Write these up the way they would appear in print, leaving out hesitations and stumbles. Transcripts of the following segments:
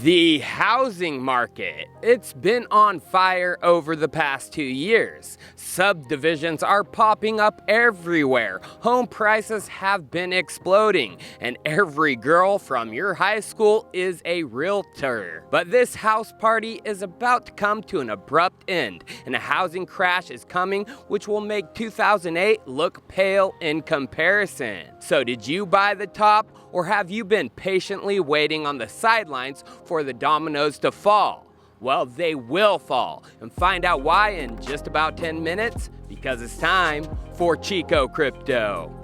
The housing market. It's been on fire over the past 2 years. Subdivisions are popping up everywhere. Home prices have been exploding, and every girl from your high school is a realtor. But this house party is about to come to an abrupt end, and a housing crash is coming, which will make 2008 look pale in comparison. So did you buy the top, or have you been patiently waiting on the sidelines for the dominoes to fall? Well, they will fall, and find out why in just about 10 minutes, because it's time for Chico Crypto.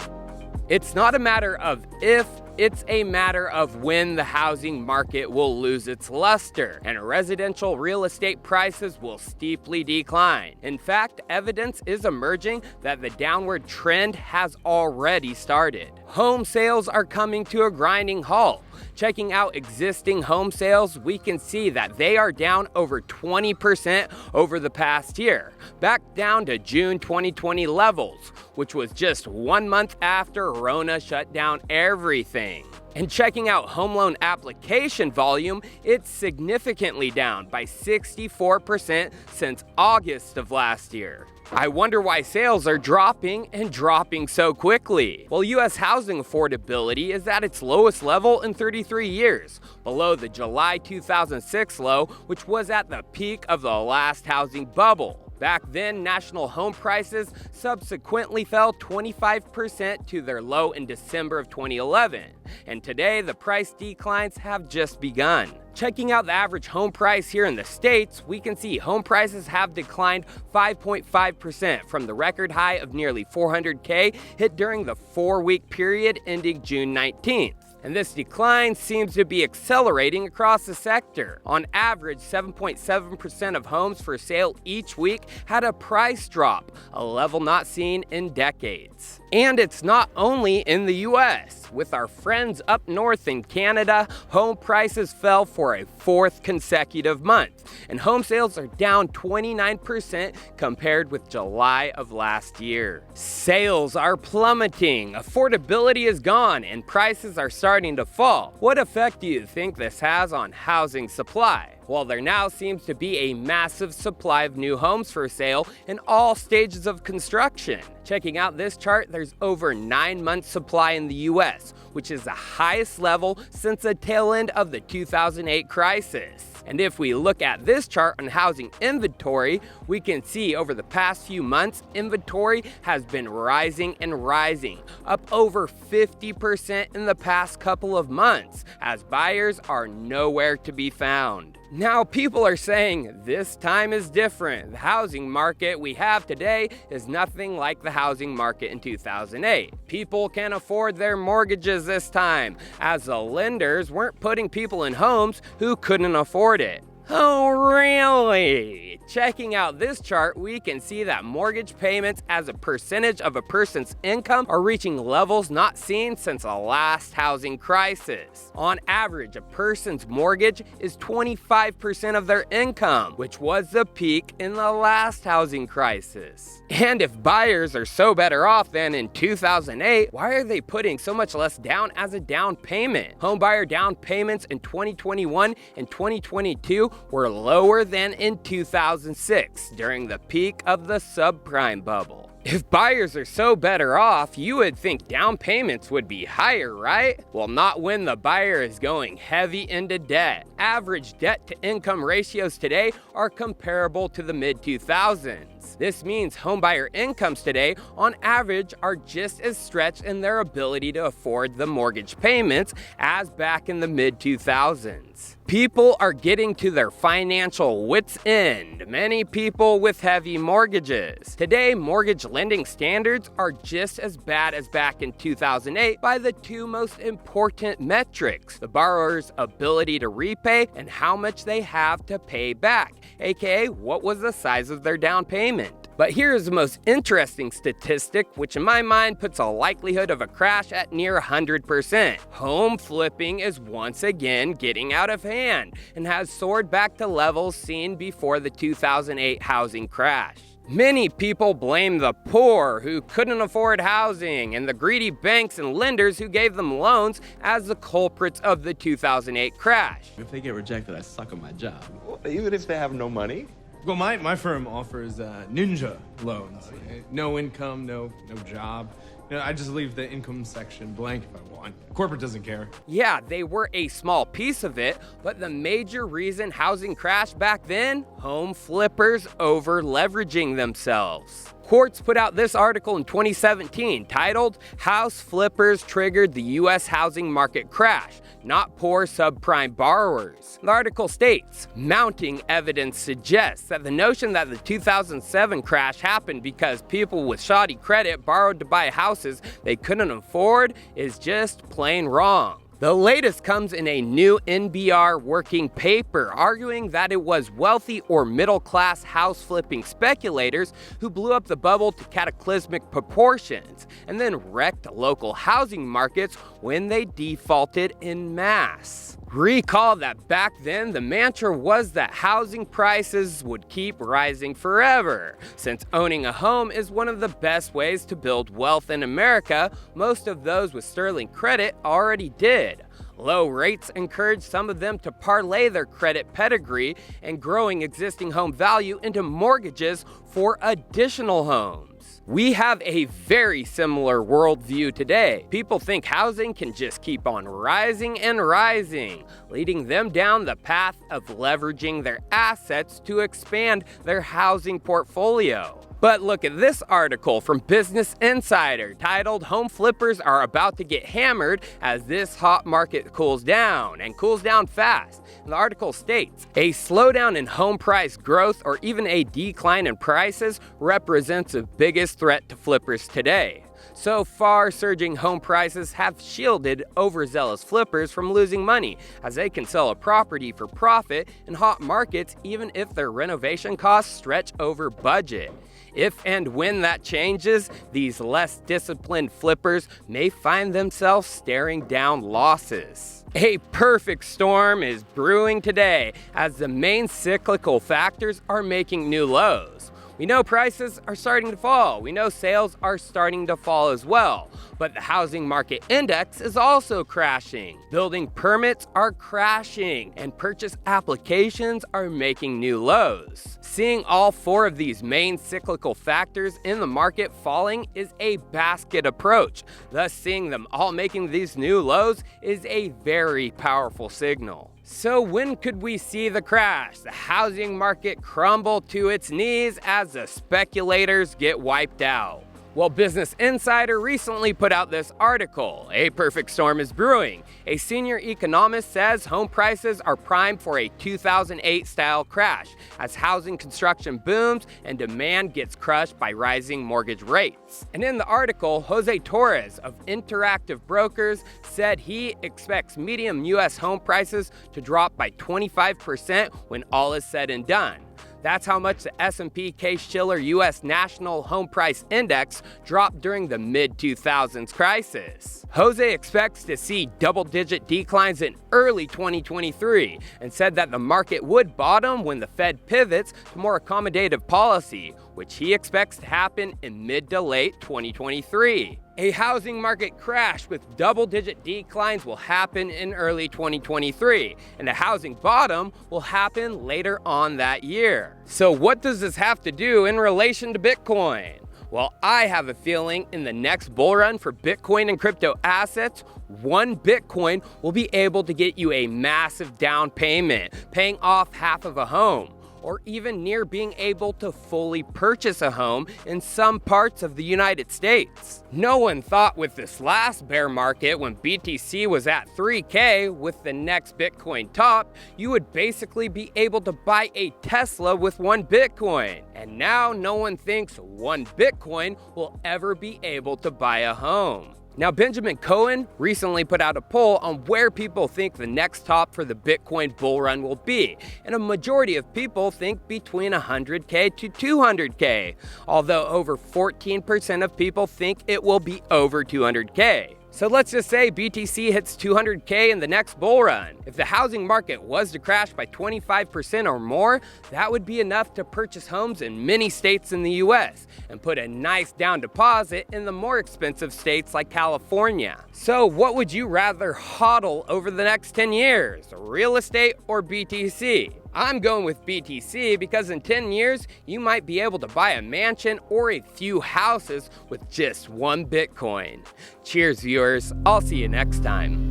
It's not a matter of if, it's a matter of when the housing market will lose its luster and residential real estate prices will steeply decline. In fact, evidence is emerging that the downward trend has already started. Home sales are coming to a grinding halt. Checking out existing home sales, we can see that they are down over 20% over the past year, back down to June 2020 levels, which was just 1 month after Rona shut down everything. And checking out home loan application volume, it's significantly down by 64% since August of last year. I wonder why sales are dropping and dropping so quickly. Well, U.S. housing affordability is at its lowest level in 33 years, below the July 2006 low, which was at the peak of the last housing bubble. Back then, national home prices subsequently fell 25% to their low in December of 2011. And today, the price declines have just begun. Checking out the average home price here in the States, we can see home prices have declined 5.5% from the record high of nearly $400K hit during the 4-week period ending June 19th. And this decline seems to be accelerating across the sector. On average, 7.7% of homes for sale each week had a price drop, a level not seen in decades. And it's not only in the US. With our friends up north in Canada, home prices fell for a 4th consecutive month, and home sales are down 29% compared with July of last year. Sales are plummeting, affordability is gone, and prices are starting to fall. What effect do you think this has on housing supply? Well, there now seems to be a massive supply of new homes for sale in all stages of construction. Checking out this chart, there's over 9 months supply in the US, which is the highest level since the tail end of the 2008 crisis. And if we look at this chart on housing inventory, we can see over the past few months, inventory has been rising and rising, up over 50% in the past couple of months, as buyers are nowhere to be found. Now, people are saying this time is different. The housing market we have today is nothing like the housing market in 2008. People can afford their mortgages this time, as the lenders weren't putting people in homes who couldn't afford it. Oh, really? Checking out this chart, we can see that mortgage payments as a percentage of a person's income are reaching levels not seen since the last housing crisis. On average, a person's mortgage is 25% of their income, which was the peak in the last housing crisis. And if buyers are so better off than in 2008, why are they putting so much less down as a down payment? Homebuyer down payments in 2021 and 2022 were lower than in 2006 during the peak of the subprime bubble. If buyers are so better off, you would think down payments would be higher, right? Well, not when the buyer is going heavy into debt. Average debt-to-income ratios today are comparable to the mid-2000s. This means homebuyer incomes today, on average, are just as stretched in their ability to afford the mortgage payments as back in the mid-2000s. People are getting to their financial wits' end, many people with heavy mortgages. Today, mortgage lending standards are just as bad as back in 2008 by the two most important metrics: the borrower's ability to repay and how much they have to pay back, aka what was the size of their down payment. But here's the most interesting statistic, which in my mind puts a likelihood of a crash at near 100%. Home flipping is once again getting out of hand and has soared back to levels seen before the 2008 housing crash. Many people blame the poor who couldn't afford housing and the greedy banks and lenders who gave them loans as the culprits of the 2008 crash. If they get rejected, I suck at my job. Well, even if they have no money? Well, my firm offers ninja loans. No income, no job. I just leave the income section blank if I want. Corporate doesn't care. Yeah, they were a small piece of it, but the major reason housing crashed back then? Home flippers over leveraging themselves. Quartz put out this article in 2017 titled, "House Flippers Triggered the U.S. Housing Market Crash, Not Poor Subprime Borrowers." The article states, mounting evidence suggests that the notion that the 2007 crash happened because people with shoddy credit borrowed to buy houses they couldn't afford is just plain wrong. The latest comes in a new NBR working paper arguing that it was wealthy or middle-class house flipping speculators who blew up the bubble to cataclysmic proportions and then wrecked local housing markets when they defaulted en masse. Recall that back then the mantra was that housing prices would keep rising forever. Since owning a home is one of the best ways to build wealth in America, most of those with sterling credit already did. Low rates encouraged some of them to parlay their credit pedigree and growing existing home value into mortgages for additional homes. We have a very similar worldview today. People think housing can just keep on rising and rising, leading them down the path of leveraging their assets to expand their housing portfolio. But look at this article from Business Insider titled, "Home Flippers Are About to Get Hammered as This Hot Market Cools Down, and Cools Down Fast." And the article states, a slowdown in home price growth or even a decline in prices represents the biggest threat to flippers today. So far, surging home prices have shielded overzealous flippers from losing money, as they can sell a property for profit in hot markets even if their renovation costs stretch over budget. If and when that changes, these less disciplined flippers may find themselves staring down losses. A perfect storm is brewing today, as the main cyclical factors are making new lows. We know prices are starting to fall. We know sales are starting to fall as well. But the housing market index is also crashing. Building permits are crashing, and purchase applications are making new lows. Seeing all four of these main cyclical factors in the market falling is a basket approach. Thus, seeing them all making these new lows is a very powerful signal. So when could we see the crash, the housing market crumble to its knees as the speculators get wiped out? Well, Business Insider recently put out this article, "A Perfect Storm is Brewing." A senior economist says home prices are primed for a 2008-style crash as housing construction booms and demand gets crushed by rising mortgage rates. And in the article, Jose Torres of Interactive Brokers said he expects median U.S. home prices to drop by 25% when all is said and done. That's how much the S&P Case-Shiller U.S. National Home Price Index dropped during the mid-2000s crisis. Jose expects to see double-digit declines in early 2023 and said that the market would bottom when the Fed pivots to more accommodative policy, which he expects to happen in mid to late 2023. A housing market crash with double-digit declines will happen in early 2023, and a housing bottom will happen later on that year. So what does this have to do in relation to Bitcoin? Well, I have a feeling in the next bull run for Bitcoin and crypto assets, one Bitcoin will be able to get you a massive down payment, paying off half of a home, or even near being able to fully purchase a home in some parts of the United States. No one thought with this last bear market, when BTC was at 3K with the next Bitcoin top, you would basically be able to buy a Tesla with one Bitcoin. And now no one thinks one Bitcoin will ever be able to buy a home. Now, Benjamin Cohen recently put out a poll on where people think the next top for the Bitcoin bull run will be, and a majority of people think between 100K to 200K, although over 14% of people think it will be over 200K. So let's just say BTC hits 200K in the next bull run. If the housing market was to crash by 25% or more, that would be enough to purchase homes in many states in the US and put a nice down deposit in the more expensive states like California. So what would you rather hodl over the next 10 years, real estate or BTC? I'm going with BTC because in 10 years, you might be able to buy a mansion or a few houses with just one Bitcoin. Cheers, viewers. I'll see you next time.